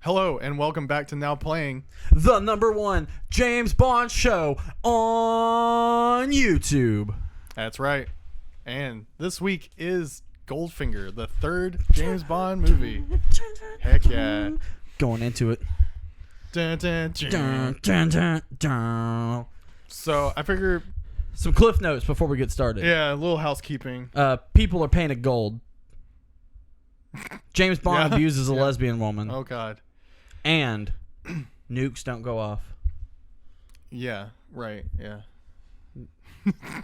Hello and welcome back to Now Playing, the #1 James Bond show on YouTube. That's right. And this week is Goldfinger, the third James Bond movie. Heck yeah. Going into it. Dun, dun, dun. Dun, dun, dun, dun. So I figure, Some cliff notes before we get started. yeah, a little housekeeping. People are painted gold. James Bond Yeah. abuses a Yeah. lesbian woman. Oh God. And nukes don't go off. Yeah. Right. Yeah.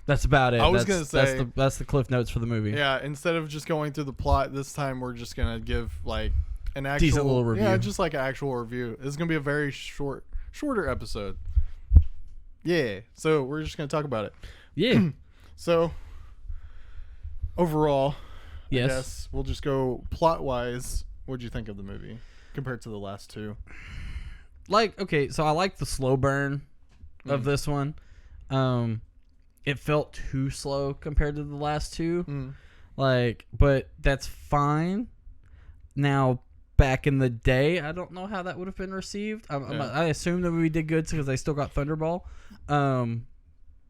That's about it. I was gonna say- that's the cliff notes for the movie. Yeah. Instead of just going through the plot this time, we're just gonna give like an actual Decent little review. Yeah, just like an actual review. This is gonna be a very shorter episode. Yeah. So we're just gonna talk about it. Yeah. So overall, Yes. yes, we'll just go plot wise. What'd you think of the movie compared to the last two? Okay, so I like the slow burn of this one. It felt too slow compared to the last two. But that's fine. Now, back in the day, I don't know how that would have been received. I assume the movie did good because they still got Thunderball.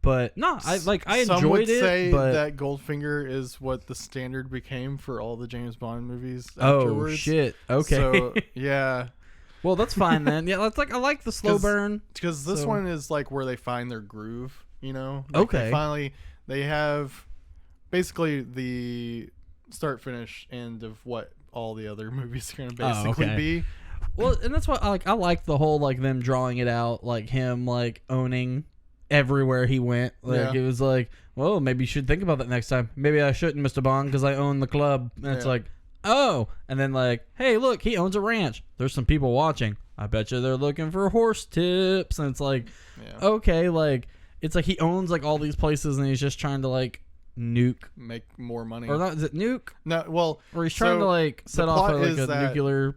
But no, I enjoyed Some would it. say But that Goldfinger is what the standard became for all the James Bond movies oh afterwards. shit, okay. So yeah, Well, that's fine then. Yeah, that's I like the slow burn. because this So- one is like where they find their groove. You know, Okay. They have basically the start finish end of what all the other movies are gonna basically okay. be. Well, and that's why I like the whole them drawing it out, him owning everywhere he went. Yeah. It was well, maybe you should think about that next time. Maybe I shouldn't, Mr. Bond, because I own the club. And it's Yeah. oh, and then hey, look, he owns a ranch. There's some people watching. I bet you they're looking for horse tips. And it's okay, it's he owns all these places, and he's just trying to nuke, Make more money. or not? Is it nuke? No, well, Or he's trying to set the off plot a is that nuclear,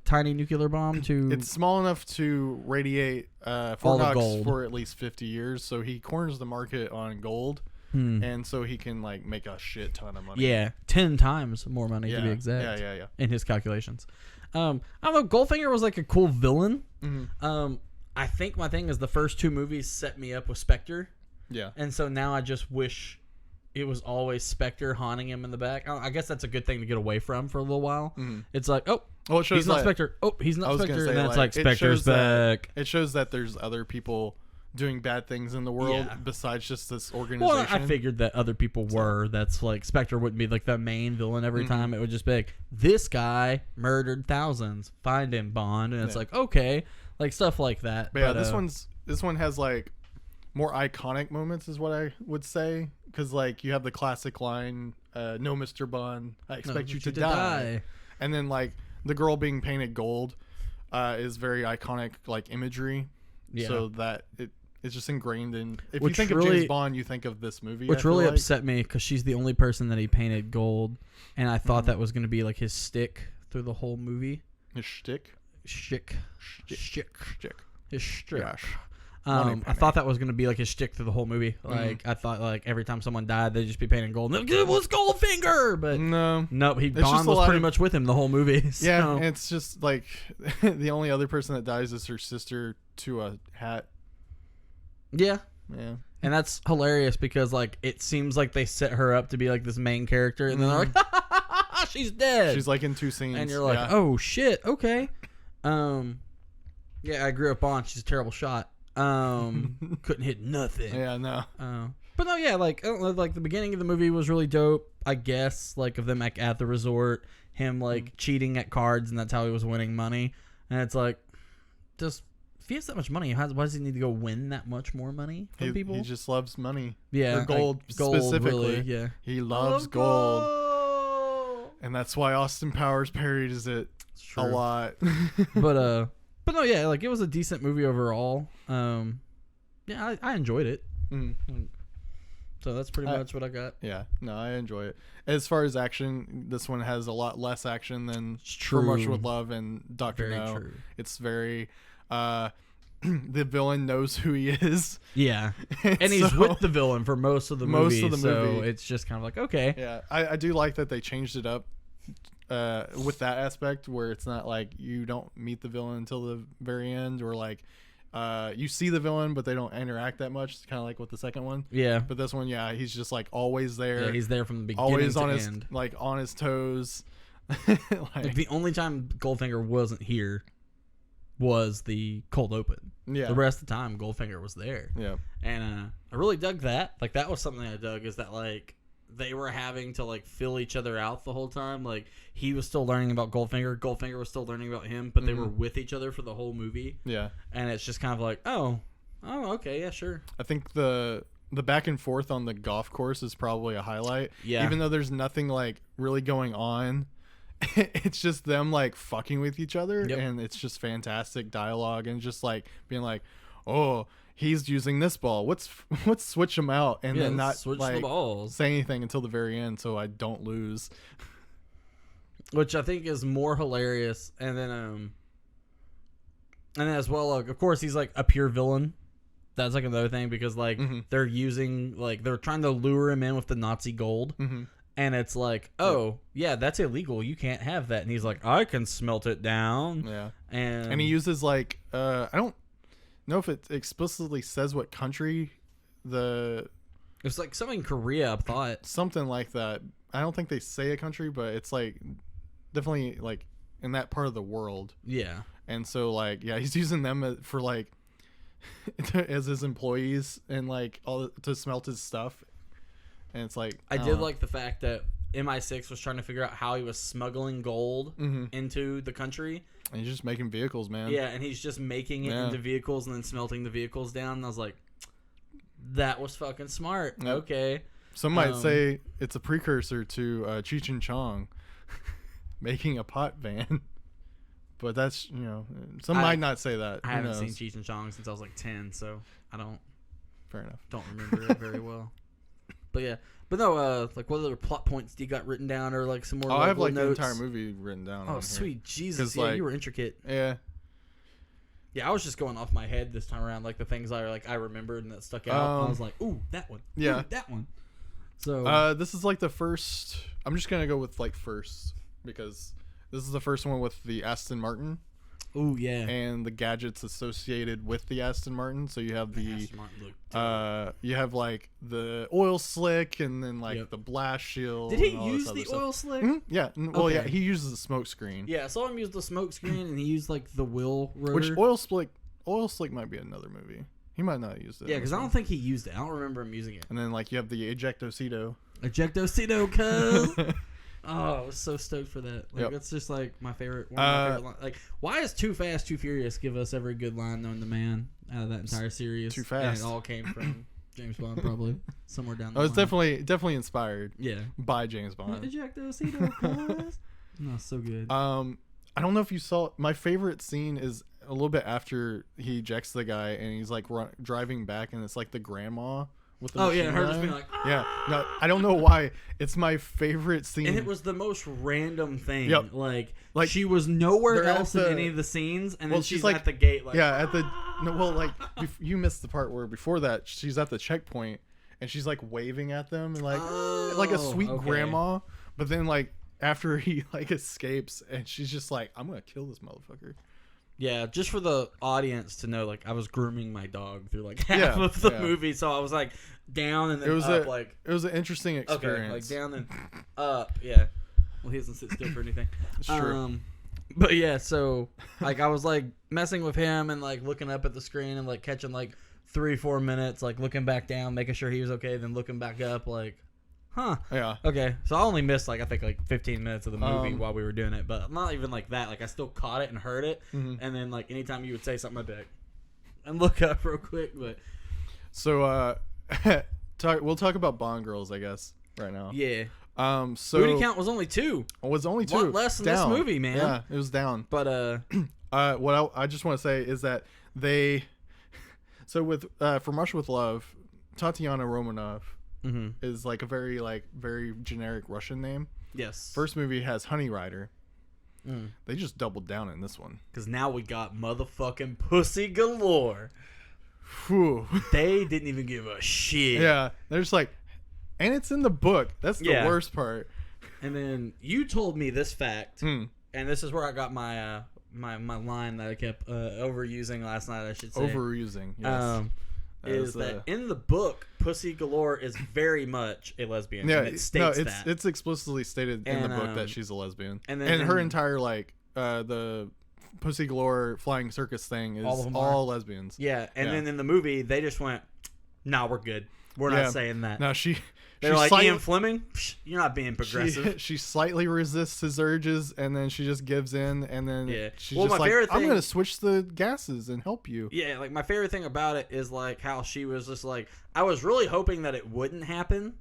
tiny nuclear bomb to. it's small enough to radiate All the Forgox gold. for at least 50 years. So he corners the market on gold, and so he can make a shit ton of money. Yeah, 10 times more money to be exact. Yeah. In his calculations. I don't know. Goldfinger was a cool villain. I think my thing is the first two movies set me up with Spectre, Yeah. and so now I just wish it was always Spectre haunting him in the back. I guess that's a good thing to get away from for a little while. It's Well, it shows he's not that- Spectre. Oh, he's I not was Spectre. gonna And say, then it's it Spectre's shows that- back. It shows that there's other people doing bad things in the world Yeah. besides just this organization. Well, I figured that other people were. That's Spectre wouldn't be the main villain every time. It would just be this guy murdered thousands. Find him, Bond. And it's okay. Stuff like that. But yeah, this one has more iconic moments, is what I would say, because you have the classic line, "No, Mr. Bond, I expect you to die," and then the girl being painted gold is very iconic imagery. Yeah. So that it's just ingrained in. If Which you think of really- James Bond, you think of this movie. Which I feel really like. upset me because she's the only person that he painted gold. And I thought that was going to be his stick through the whole movie. His shtick. Shtick. His shtick. Gosh. I thought that was going to be his shtick through the whole movie. I thought every time someone died, they'd just be painting gold. And it was Goldfinger! But No. nope, just Bond a was lot pretty of- much with him the whole movie. Yeah, So. and it's just the only other person that dies is her sister to a hat. Yeah. Yeah. And that's hilarious because it seems like they set her up to be this main character, and then they're like, she's dead. She's in two scenes. And you're like, yeah. oh shit, okay. Yeah, I grew up on. She's a terrible shot. Couldn't hit nothing. Yeah, no. But no, yeah, the beginning of the movie was really dope. I guess of them at the resort, him cheating at cards, and that's how he was winning money. And it's just if he has that much money, why does he need to go win that much more money from people? He just loves money. Yeah, Or gold, specifically. really, yeah. He loves gold. And that's why Austin Powers parodies it a lot. But no, yeah, it was a decent movie overall. Yeah, I enjoyed it. So that's pretty much what I got. Yeah, no, I enjoy it. As far as action, this one has a lot less action than true. For Much With Love and Dr. Very No. true. It's very the villain knows who he is. Yeah, and he's with the villain for most of the movie. So movie. it's just kind of okay. Yeah, I do like that they changed it up with that aspect where it's not like you don't meet the villain until the very end, or like you see the villain but they don't interact that much. It's kind of like with the second one. Yeah. But this one, yeah, he's just like always there. Yeah, he's there from the beginning always to on his end. like on his toes. Like the only time Goldfinger wasn't here was the cold open. Yeah. The rest of the time Goldfinger was there. Yeah. And I really dug that. Like that was something I dug, is that like they were having to like fill each other out the whole time. Like he was still learning about Goldfinger was still learning about him, but they were with each other for the whole movie. Yeah. And it's just kind of like, oh, okay, yeah, sure. I think the back and forth on the golf course is probably a highlight. Yeah. Even though there's nothing like really going on, it's just them like fucking with each other, and it's just fantastic dialogue, and just like being like, oh, he's using this ball. Let's switch them out, and then not switch like the balls. say anything until the very end, so I don't lose. Which I think is more hilarious, and then as well, like, of course, he's like a pure villain. That's like another thing, because like they're using, like, they're trying to lure him in with the Nazi gold. And it's like, oh, yeah, that's illegal. You can't have that. And he's like, I can smelt it down. Yeah. And he uses, like, I don't know if it explicitly says what country it's like something Korea, I thought. Something like that. I don't think they say a country, but it's, like, definitely, like, in that part of the world. Yeah. And so, like, yeah, he's using them for, like, as his employees and, like, all to smelt his stuff. And it's like, I did like the fact that MI6 was trying to figure out how he was smuggling gold into the country. And he's just making vehicles, man. Yeah, and he's just making it into vehicles and then smelting the vehicles down. And I was like, that was fucking smart. Yep. Okay. Some might say it's a precursor to Cheech and Chong making a pot van. But that's, some might not say that. I haven't seen Cheech and Chong since I was like 10, so I don't. Fair enough. Don't remember it very well. But yeah, but no, like what other plot points do you got written down, or like some more? I have like notes? the entire movie written down. Oh, sweet Jesus! Yeah, like, you were intricate. Yeah. Yeah, I was just going off my head this time around, like the things I remembered and that stuck out. I was like, ooh, that one. Yeah, ooh, that one. So this is like the first. I'm just gonna go with like first, because this is the first one with the Aston Martin. Oh yeah, and the gadgets associated with the Aston Martin. So you have you have like the oil slick, and then like the blast shield. Did he use the oil slick? Mm-hmm. Yeah. Well, yeah, he uses the smoke screen. Yeah, I saw him use the smoke screen, and he used like the wheel rotor. Which oil slick might be another movie. He might not have used it. Yeah, because I don't think he used it. I don't remember him using it. And then like you have the ejectocito. Ejectocito, cuz. Oh, I was so stoked for that. Like, that's just like my favorite. One of my favorite lines. Like, why is Too Fast, Too Furious give us every good line known to man out of that entire series? Too Fast. And it all came from James Bond, probably somewhere down the line. It's definitely inspired. Yeah. By James Bond. Ejectocito, cuz. No, so good. I don't know if you saw. My favorite scene is a little bit after he ejects the guy, and he's like driving back, and it's like the grandma. With the her just being like, yeah, no, I don't know why. It's my favorite scene, and it was the most random thing. Yep. Like she was nowhere else in any of the scenes, and then she's like at the gate. Like, you missed the part where before that she's at the checkpoint and she's like waving at them and like a sweet grandma. But then like after he like escapes, and she's just like, I'm gonna kill this motherfucker. Yeah, just for the audience to know, like, I was grooming my dog through like half of the movie, so I was like down and then up. It was an interesting experience. Okay, like down and up. Yeah. Well, he doesn't sit still for anything. It's true. But yeah, so like I was like messing with him and like looking up at the screen and like catching like 3-4 minutes, like looking back down, making sure he was okay, then looking back up, like. Huh. Yeah. Okay. So I only missed like I think like 15 minutes of the movie while we were doing it, but not even like that. Like I still caught it and heard it, and then like anytime you would say something, I'd be like, and look up real quick. But so we'll talk about Bond girls, I guess, right now. Yeah. So booty count was only 2. It was only 2. One less than this movie, man. Yeah, it was down. But what I just want to say is that so with From Russia with Love, Tatiana Romanov. Is like a very generic Russian name. Yes. First movie has Honey Rider. They just doubled down in this one. Because now we got motherfucking pussy galore. Whew. They didn't even give a shit. Yeah. They're just like, and it's in the book. That's the worst part. And then you told me this fact, and this is where I got my my line that I kept overusing last night, I should say. Overusing, yes. Is that in the book, Pussy Galore is very much a lesbian. Yeah, and it states that. It's explicitly stated in the book that she's a lesbian. And her entire, like, the Pussy Galore flying circus thing is all lesbians. Yeah, and then in the movie, they just went, nah, we're good. We're not saying that. No, They're like, Ian Fleming, you're not being progressive. She slightly resists his urges, and then she just gives in, and then she's just like, I'm going to switch the gases and help you. Yeah, like, my favorite thing about it is, like, how she was just like, I was really hoping that it wouldn't happen,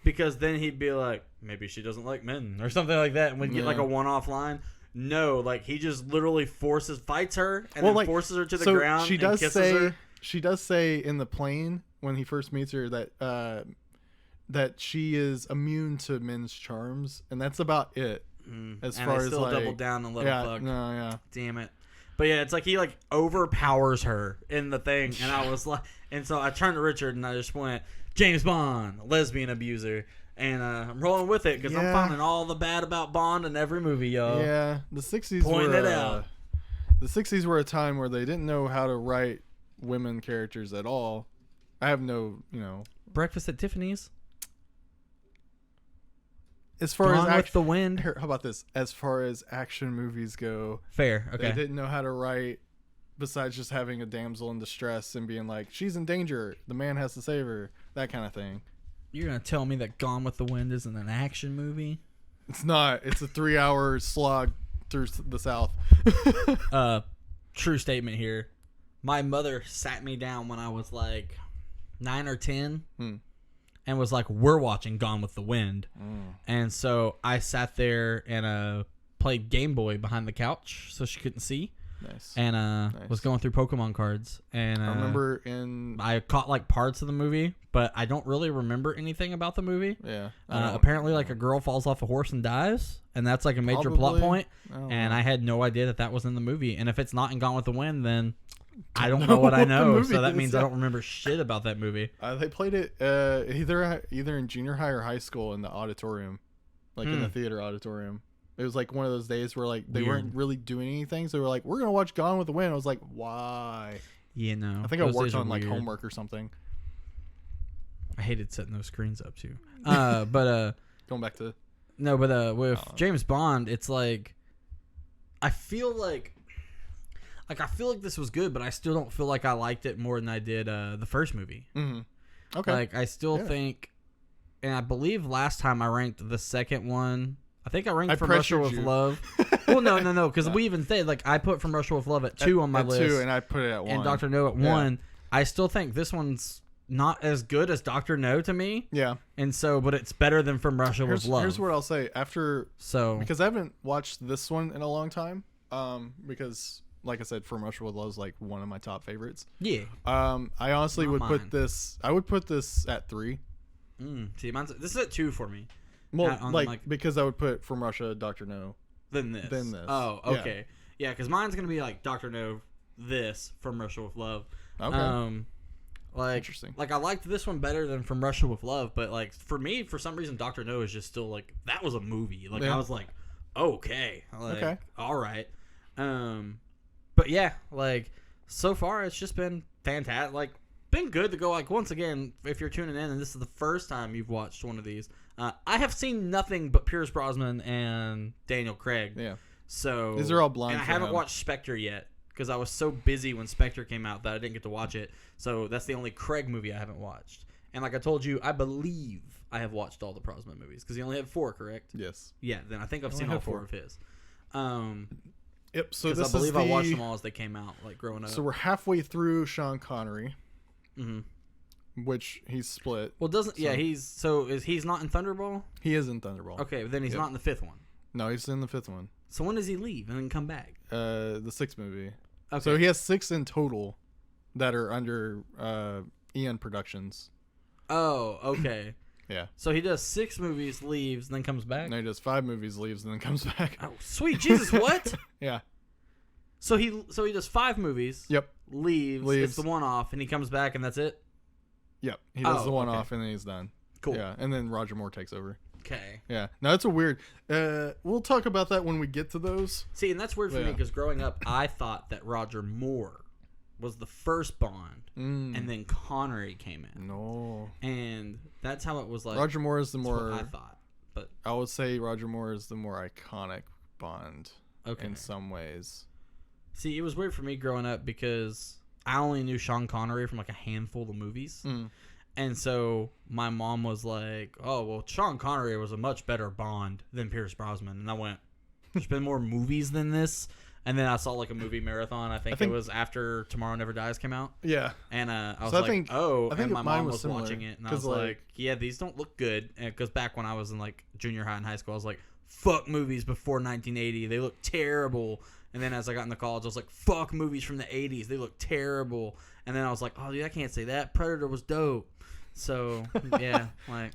because then he'd be like, maybe she doesn't like men, or something like that, and we'd get, like, a one-off line. No, like, he just literally fights her, and then forces her to the ground and kisses her. She does say in the plane, when he first meets her, that she is immune to men's charms, and that's about it. As far as like, double down and let her fuck. No, yeah. Damn it. But yeah, it's like he like overpowers her in the thing, and I was like, and so I turned to Richard and I just went, James Bond, lesbian abuser, and I'm rolling with it because I'm finding all the bad about Bond in every movie, y'all. Yeah, the '60s Point it out. The '60s were a time where they didn't know how to write women characters at all. I have no, Breakfast at Tiffany's. As far Gone as with the Wind. How about this? As far as action movies go, fair. Okay. They didn't know how to write, besides just having a damsel in distress and being like, she's in danger, the man has to save her, that kind of thing. You're gonna tell me that Gone with the Wind isn't an action movie? It's not. It's a 3-hour slog through the South. True statement here. My mother sat me down when I was like 9 or 10. And was like, we're watching Gone with the Wind. And so I sat there and played Game Boy behind the couch so she couldn't see. Nice. And was going through Pokemon cards. And I remember I caught like parts of the movie, but I don't really remember anything about the movie. Yeah. Apparently, like a girl falls off a horse and dies, and that's like a major plot point. And I had no idea that was in the movie. And if it's not in Gone with the Wind, then I don't know what I know, so that means I don't remember shit about that movie. They played it either in junior high or high school in the auditorium, like in the theater auditorium. It was like one of those days where like they weren't really doing anything, so they were like, "We're gonna watch Gone with the Wind." I was like, "Why?" You know, I think I worked on like homework or something. I hated setting those screens up too. But going back to with James Bond, it's like I feel like this was good, but I still don't feel like I liked it more than I did the first movie. Okay. Like I still think, and I believe last time I ranked the second one. I think I ranked From Russia with Love. Well, no, because we even said like I put From Russia with Love at 2 on my list. 2, and I put it at 1. And Dr. No at 1. I still think this one's not as good as Dr. No to me. Yeah. And so, but it's better than From Russia with Love. Here's what I'll say because I haven't watched this one in a long time. Because like I said, From Russia with Love is like one of my top favorites. Yeah. I honestly would put this. I would put this at 3. See, this is at 2 for me. Well, because I would put From Russia, Dr. No. Then this. Oh, okay. Yeah, because mine's gonna be like Dr. No, this, From Russia with Love. Okay. Interesting. Like I liked this one better than From Russia with Love, but like for me, for some reason, Dr. No is just still like that was a movie. Like I was like, okay, all right. But yeah, like so far it's just been fantastic. Like been good to go. Like once again, if you're tuning in and this is the first time you've watched one of these, I have seen nothing but Pierce Brosnan and Daniel Craig. Yeah. So these are all blind. And I haven't watched Spectre yet because I was so busy when Spectre came out that I didn't get to watch it. So that's the only Craig movie I haven't watched. And like I told you, I believe I have watched all the Brosnan movies because he only had 4, correct? Yes. Yeah. Then I think I've seen all 4 of his. Yep. So this I believe I watched them all as they came out, like growing up. So we're halfway through Sean Connery. Which he's split. Well, he's not in Thunderball? He is in Thunderball. Okay, but then he's not in the 5th one. No, he's in the 5th one. So when does he leave and then come back? The 6th movie. Okay. So he has 6 in total that are under Ian Productions. Oh, okay. Yeah. So he does 6 movies, leaves, and then comes back? No, he does 5 movies, leaves, and then comes back. Oh, sweet Jesus, what? Yeah. So he does 5 movies. Yip. Leaves. It's the one off, and he comes back, and that's it? Yep. He does the one off, and then he's done. Cool. Yeah, and then Roger Moore takes over. Okay. Yeah. No, it's a weird. We'll talk about that when we get to those. See, and that's weird for me because growing up, I thought that Roger Moore was the first Bond, and then Connery came in. No. And that's how it was like. Roger Moore is the more. What I thought, but I would say Roger Moore is the more iconic Bond. Okay. In some ways. See, it was weird for me growing up because I only knew Sean Connery from like a handful of movies. And so my mom was like, oh, well, Sean Connery was a much better Bond than Pierce Brosnan. And I went, there's been more movies than this. And then I saw like a movie marathon. I think it was after Tomorrow Never Dies came out. Yeah. And I was like, and my mom was watching it. And I was like, yeah, these don't look good. Because back when I was in like junior high and high school, I was like, fuck movies before 1980. They look terrible. And then as I got into college, I was like, fuck movies from the 80s. They look terrible. And then I was like, oh, dude, I can't say that. Predator was dope. So, yeah. like,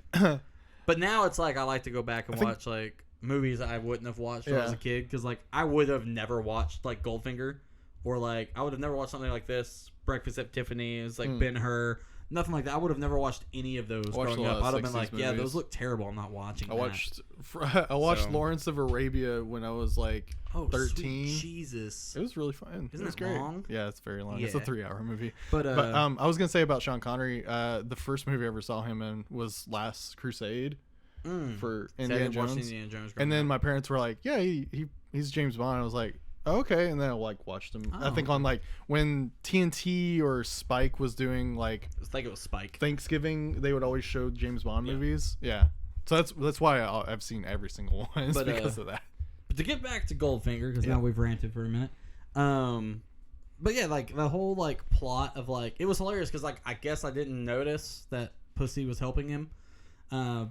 But now it's like I like to go back and watch like movies I wouldn't have watched when I was a kid. Because like I would have never watched like Goldfinger. Or like I would have never watched something like this. Breakfast at Tiffany's, like Ben-Hur. Nothing like that. I would have never watched any of those growing up. I'd have been like, yeah, those look terrible. I'm not watching I watched Lawrence of Arabia when I was like 13. Jesus. It was really fun. Isn't it great. long? Yeah, it's very long. Yeah. It's a 3-hour movie. But I was going to say about Sean Connery, the first movie I ever saw him in was Last Crusade for Indiana Jones. And then my parents were like, yeah, he's James Bond. I was like, okay, and then I like watched them. I think on like when TNT or Spike was doing like I think it was Spike Thanksgiving, they would always show James Bond movies. Yeah, so that's why I've seen every single one because of that. But to get back to Goldfinger, because now we've ranted for a minute. But yeah, like the whole like plot of like it was hilarious because like I guess I didn't notice that Pussy was helping him.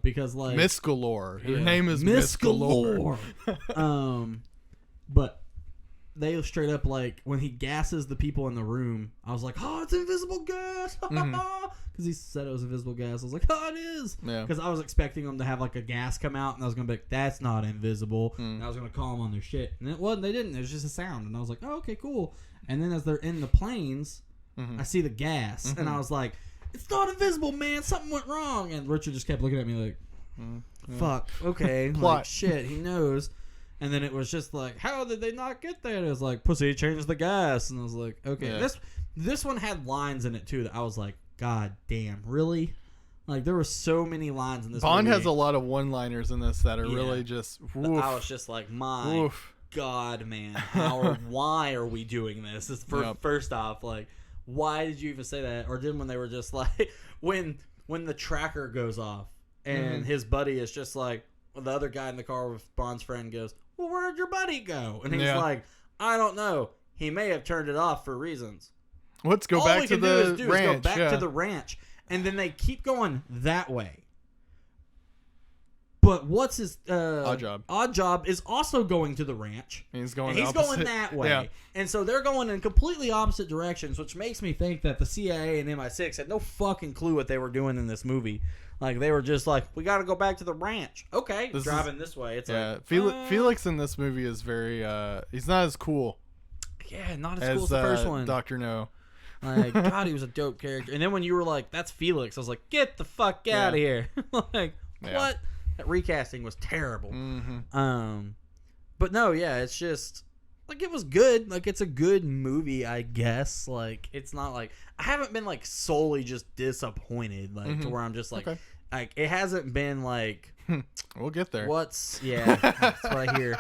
Because like Miss Galore, her name is Miss Galore. But they straight up like when he gasses the people in the room, I was like, oh, it's invisible gas, because he said it was invisible gas. I was like, oh, it is, because I was expecting them to have like a gas come out, and I was gonna be like, that's not invisible, and I was gonna call them on their shit, and it wasn't. They didn't. It was just a sound, and I was like, oh, okay, cool. And then as they're in the planes, I see the gas, and I was like, it's not invisible, man. Something went wrong. And Richard just kept looking at me like, fuck, okay, like shit, he knows. And then it was just like, how did they not get there? And it was like, Pussy changed the gas. And I was like, okay. This one had lines in it, too, that I was like, God damn, really? Like, there were so many lines in this Bond movie. has a lot of one-liners in this that are really just, woof. I was just like, my God, man. Why are we doing this? First off, like, why did you even say that? Or then when they were just like, when the tracker goes off and his buddy is just like, the other guy in the car with Bond's friend goes, well, where'd your buddy go? And he's like, I don't know. He may have turned it off for reasons. Let's go back to the ranch. Go back to the ranch. And then they keep going that way. But what's his Odd Job is also going to the ranch. He's going that way. Yeah. And so they're going in completely opposite directions, which makes me think that the CIA and MI6 had no fucking clue what they were doing in this movie. Like, they were just like, we got to go back to the ranch. Okay, driving this way. It's like... Felix in this movie is very... he's not as cool. Yeah, not as cool as the first one. Dr. No. Like, God, he was a dope character. And then when you were like, that's Felix, I was like, get the fuck out of here. Like, what? That recasting was terrible. But no, yeah, it's just... Like, it was good. Like, it's a good movie, I guess. Like, it's not like... I haven't been, like, solely just disappointed, like, to where I'm just like... Okay. Like, it hasn't been, like... We'll get there. Yeah, that's what I hear.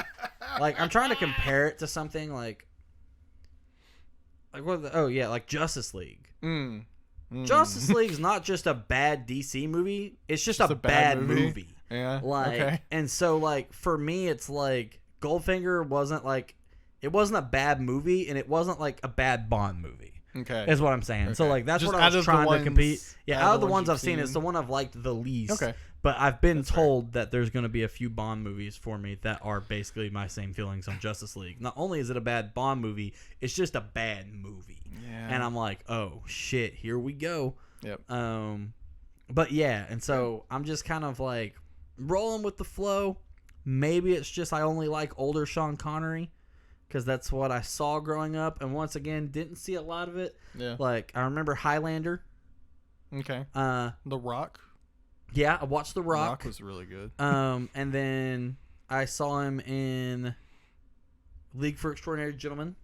Like, I'm trying to compare it to something, like... Like, like Justice League. Justice League's not just a bad DC movie. It's just a bad movie. Yeah, like, and so, like, for me, it's like... Goldfinger wasn't, like... It wasn't a bad movie, and it wasn't, like, a bad Bond movie. Okay. Is what I'm saying. Okay. So, like, that's just what I was trying to compete. Yeah, out of the ones I've seen, it's the one I've liked the least. Okay. But I've been told that there's going to be a few Bond movies for me that are basically my same feelings on Justice League. Not only is it a bad Bond movie, it's just a bad movie. Yeah. And I'm like, oh, shit, here we go. Yep. But, yeah, and so I'm just kind of, like, rolling with the flow. Maybe it's just I only like older Sean Connery. Because that's what I saw growing up. And once again, didn't see a lot of it. Yeah. Like, I remember Highlander. Okay. The Rock. Yeah, I watched The Rock. Rock was really good. And then I saw him in League for Extraordinary Gentlemen,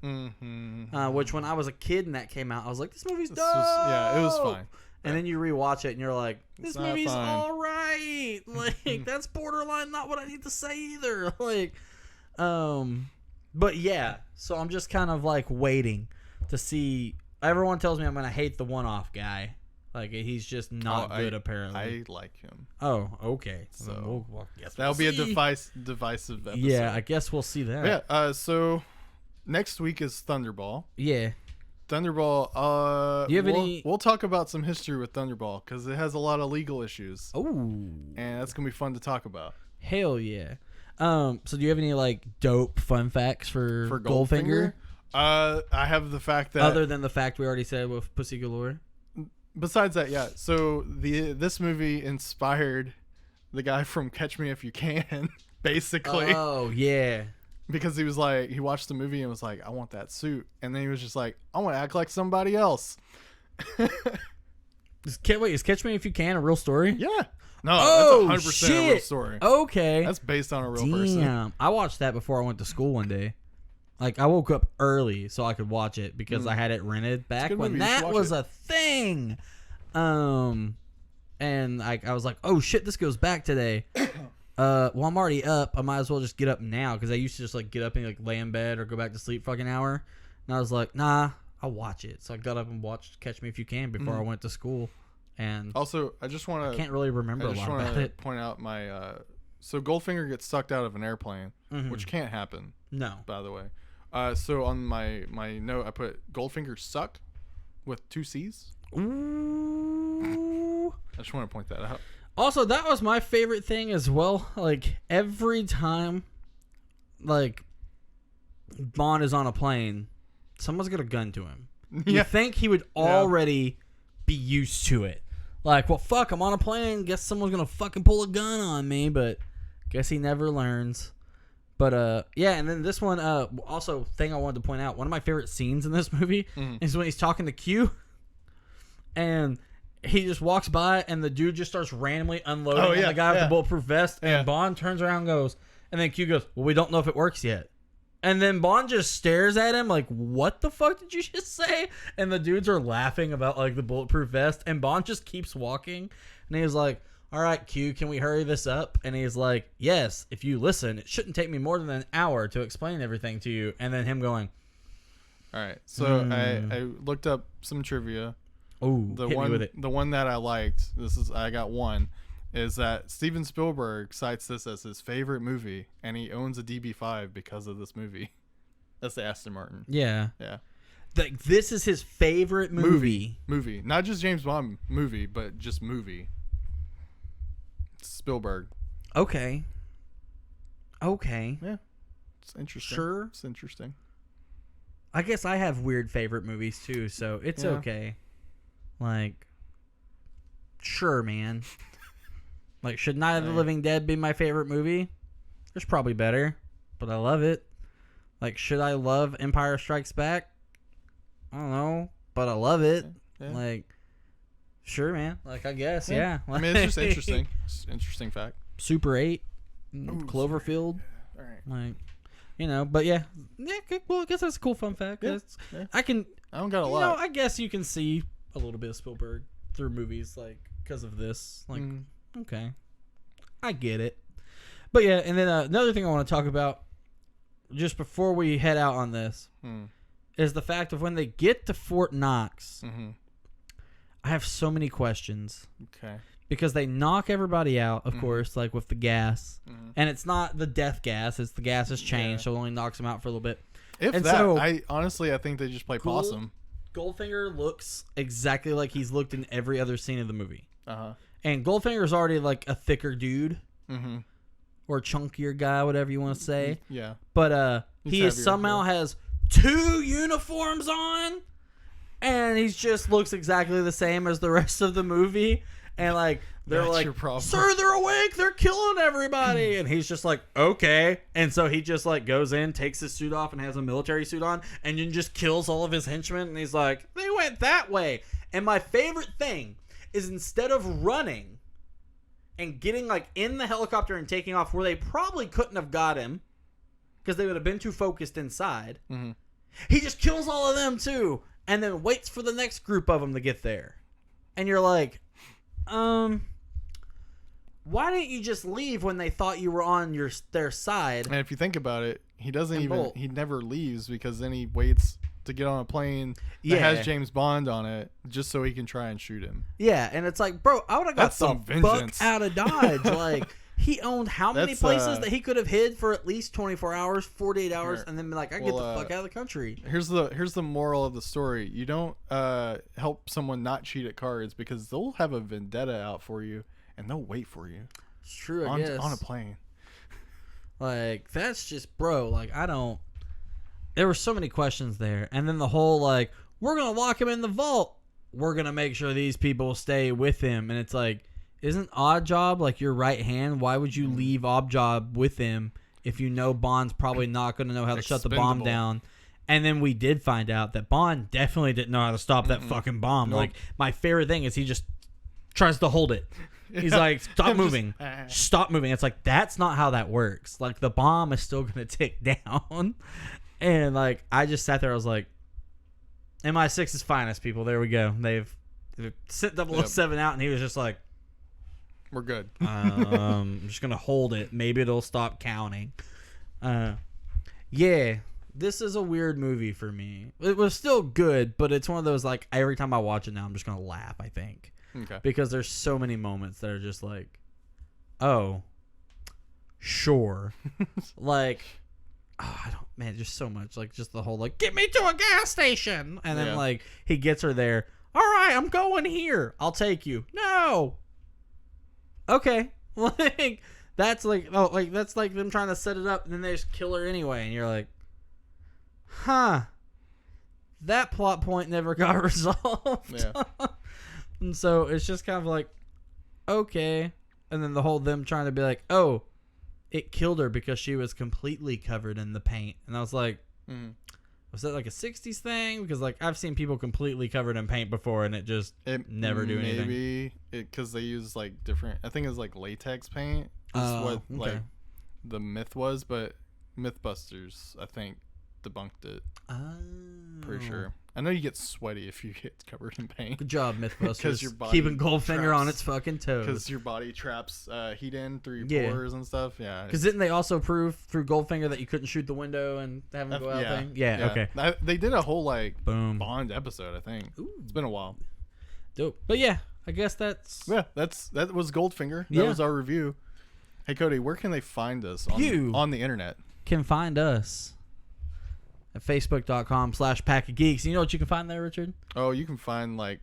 which when I was a kid and that came out, I was like, this movie's dope. It was fine. And then you rewatch it and you're like, this movie's fine. all right. Like, that's borderline not what I need to say either. Like, but yeah, so I'm just kind of like waiting to see. Everyone tells me I'm going to hate the one-off guy. Like, he's just not good, apparently. I like him. Oh, okay. So guess that'll be a divisive episode. Yeah, I guess we'll see that. Yeah. So next week is Thunderball. Yeah. Thunderball. Do you have any? We'll talk about some history with Thunderball because it has a lot of legal issues. Oh. And that's gonna be fun to talk about. Hell yeah. So do you have any like dope fun facts for Goldfinger? I have the fact that other than the fact we already said with Pussy Galore. Besides that, yeah. So this movie inspired the guy from Catch Me If You Can, basically. Oh yeah. Because he was like, he watched the movie and was like, I want that suit, and then he was just like, I want to act like somebody else. Is Catch Me If You Can a real story? Yeah. No, that's 100% a real story. Okay. That's based on a real person. I watched that before I went to school one day. Like, I woke up early so I could watch it because I had it rented back when that was a thing. And I was like, oh shit, this goes back today. Well, I'm already up. I might as well just get up now because I used to just like get up and like lay in bed or go back to sleep for like an hour. And I was like, nah, I'll watch it. So I got up and watched Catch Me If You Can before I went to school. And also, I can't really remember a lot about it. Point out my so Goldfinger gets sucked out of an airplane, which can't happen. No, by the way. So on my note, I put Goldfinger suck with 2 C's. Ooh. I just want to point that out. Also, that was my favorite thing as well. Like, every time, like, Bond is on a plane, someone's got a gun to him. You think he would already be used to it. Like, well, fuck, I'm on a plane. Guess someone's going to fucking pull a gun on me. But guess he never learns. But, yeah, and then this one, also, thing I wanted to point out, one of my favorite scenes in this movie is when he's talking to Q, and he just walks by, and the dude just starts randomly unloading on the guy with the bulletproof vest, and Bond turns around and goes, and then Q goes, well, we don't know if it works yet. And then Bond just stares at him like, what the fuck did you just say? And the dudes are laughing about, like, the bulletproof vest, and Bond just keeps walking, and he's like, all right, Q, can we hurry this up? And he's like, yes, if you listen, it shouldn't take me more than an hour to explain everything to you. And then him going, all right. So I looked up some trivia. Oh, the one that I liked, I got one, is that Steven Spielberg cites this as his favorite movie, and he owns a DB5 because of this movie. That's the Aston Martin. Yeah. Yeah. This is his favorite movie. Movie. Not just James Bond movie, but just movie. Spielberg. Okay. Yeah. It's interesting. Sure. It's interesting. I guess I have weird favorite movies too, so it's okay. Like, sure, man. Like, should Night of the Living Dead be my favorite movie? There's probably better, but I love it. Like, should I love Empire Strikes Back? I don't know, but I love it. Yeah. Like, sure, man. Like, I guess, yeah. I mean, it's just interesting. It's an interesting fact. Super 8, Cloverfield. All right. Like, you know, but yeah. Well, I guess that's a cool fun fact. Yeah. I don't got a lot. You know, I guess you can see a little bit of Spielberg through movies, like, because of this. Like, okay. I get it. But yeah, and then another thing I want to talk about, just before we head out on this, is the fact of when they get to Fort Knox, I have so many questions. Okay. Because they knock everybody out, of course, like with the gas. And it's not the death gas. It's the gas has changed, so it only knocks them out for a little bit. I think they just play possum. Goldfinger looks exactly like he's looked in every other scene of the movie. And Goldfinger's already like a thicker dude. Or chunkier guy, whatever you want to say. Yeah. But he somehow has 2 uniforms on. And he just looks exactly the same as the rest of the movie. And like they're like, sir, they're awake, they're killing everybody. And he's just like, okay. And so he just like goes in, takes his suit off, and has a military suit on, and then just kills all of his henchmen. And he's like, they went that way. And my favorite thing is instead of running, and getting like in the helicopter and taking off where they probably couldn't have got him because they would have been too focused inside. Mm-hmm. He just kills all of them too, and then waits for the next group of them to get there. And you're like, why didn't you just leave when they thought you were on their side? And if you think about it, he never leaves because then he waits to get on a plane that has James Bond on it just so he can try and shoot him. Yeah, and it's like, bro, I would have got some the vengeance. fuck out of Dodge. Like, he owned how many places that he could have hid for at least 24 hours, 48 hours, and then be like, get the fuck out of the country. Here's the moral of the story. You don't help someone not cheat at cards because they'll have a vendetta out for you, and they'll wait for you. It's true, I guess. On a plane. Like, that's just, bro, like, I don't... There were so many questions there. And then the whole, like, we're going to lock him in the vault. We're going to make sure these people stay with him. And it's like, isn't Oddjob like your right hand? Why would you leave Oddjob with him if you know Bond's probably not going to know how to shut the bomb down? And then we did find out that Bond definitely didn't know how to stop that fucking bomb. Nope. Like, my favorite thing is he just tries to hold it. He's like, stop moving. Stop moving. It's like, that's not how that works. Like, the bomb is still going to tick down. And, like, I just sat there. I was like, MI6's finest, people. There we go. They've sent 007 out, and he was just like, we're good. I'm just going to hold it. Maybe it'll stop counting. Yeah, this is a weird movie for me. It was still good, but it's one of those, like, every time I watch it now, I'm just going to laugh, I think. Okay. Because there's so many moments that are just like, oh, sure. Like, I don't, man, just so much. Like, just the whole, like, get me to a gas station. And then, like, he gets her there. All right, I'm going here. I'll take you. No. Okay. Like, that's like, oh, like, that's like them trying to set it up and then they just kill her anyway. And you're like, huh. That plot point never got resolved. Yeah. And so it's just kind of like, okay. And then the whole them trying to be like, oh, it killed her because she was completely covered in the paint. And I was like, was that like a 60s thing? Because, like, I've seen people completely covered in paint before and it never do anything. Maybe because they use, like, different, I think it's like latex paint is what, like, the myth was. But Mythbusters, I think, debunked it. Pretty sure. I know you get sweaty if you get covered in paint. Good job, Mythbusters. Keeping Goldfinger on its fucking toes. Because your body traps heat in through your pores and stuff. Yeah. Because didn't they also prove through Goldfinger that you couldn't shoot the window and have him go out thing? Yeah, okay. They did a whole, like, Bond episode, I think. Ooh. It's been a while. Dope. But yeah, I guess that's... Yeah, that was Goldfinger. That was our review. Hey, Cody, where can they find us on the internet? Can find us at facebook.com/packofgeeks. You know what you can find there, Richard? Oh, you can find, like,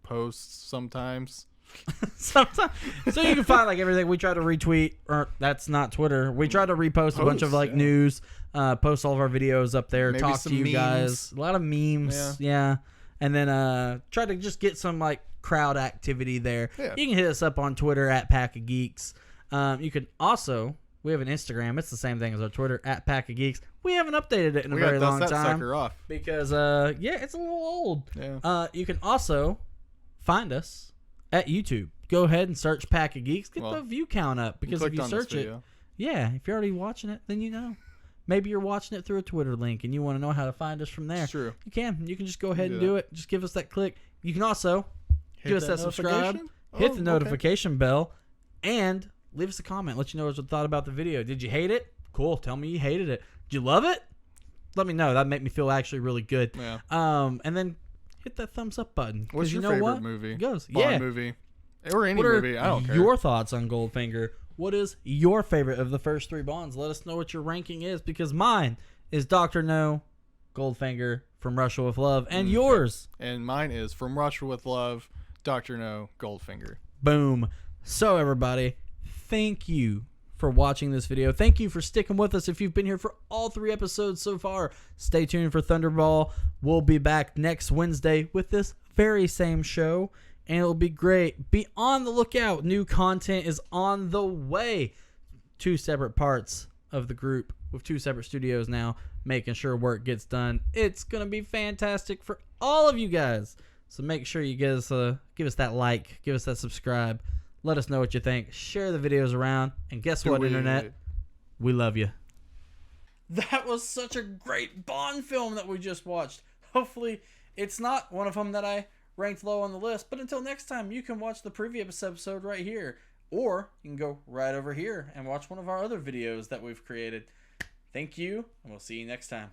posts sometimes. Sometimes. So you can find, like, everything. We try to retweet, or that's not Twitter. We try to repost a bunch of, like, news, post all of our videos up there, maybe talk to you guys. A lot of memes. Yeah. And then try to just get some, like, crowd activity there. Yeah. You can hit us up on Twitter at Pack of Geeks. You can also... We have an Instagram. It's the same thing as our Twitter, at Pack of Geeks. We haven't updated it in a very long time. Sucker off. Because, it's a little old. Yeah. You can also find us at YouTube. Go ahead and search Pack of Geeks. Get the view count up. Because if you search it, if you're already watching it, then you know. Maybe you're watching it through a Twitter link and you want to know how to find us from there. True. You can. You can just go ahead and do it. Just give us that click. You can also give us that subscribe, hit the notification bell, and... leave us a comment. Let you know what you thought about the video. Did you hate it? Cool. Tell me you hated it. Did you love it? Let me know. That'd make me feel actually really good. Yeah. And then hit that thumbs up button. What's your favorite movie? It goes. Bond movie. Or any movie. I don't care. Your thoughts on Goldfinger? What is your favorite of the first three Bonds? Let us know what your ranking is, because mine is Dr. No, Goldfinger, From Russia with Love, and yours. And mine is From Russia with Love, Dr. No, Goldfinger. Boom. So, everybody, thank you for watching this video. Thank you for sticking with us. If you've been here for all 3 episodes so far, stay tuned for Thunderball. We'll be back next Wednesday with this very same show, and it'll be great. Be on the lookout. New content is on the way. 2 separate parts of the group with 2 separate studios now, making sure work gets done. It's going to be fantastic for all of you guys. So make sure you give us that like, give us that subscribe. Let us know what you think. Share the videos around. And guess what, Internet? We love you. That was such a great Bond film that we just watched. Hopefully, it's not one of them that I ranked low on the list. But until next time, you can watch the previous episode right here. Or you can go right over here and watch one of our other videos that we've created. Thank you, and we'll see you next time.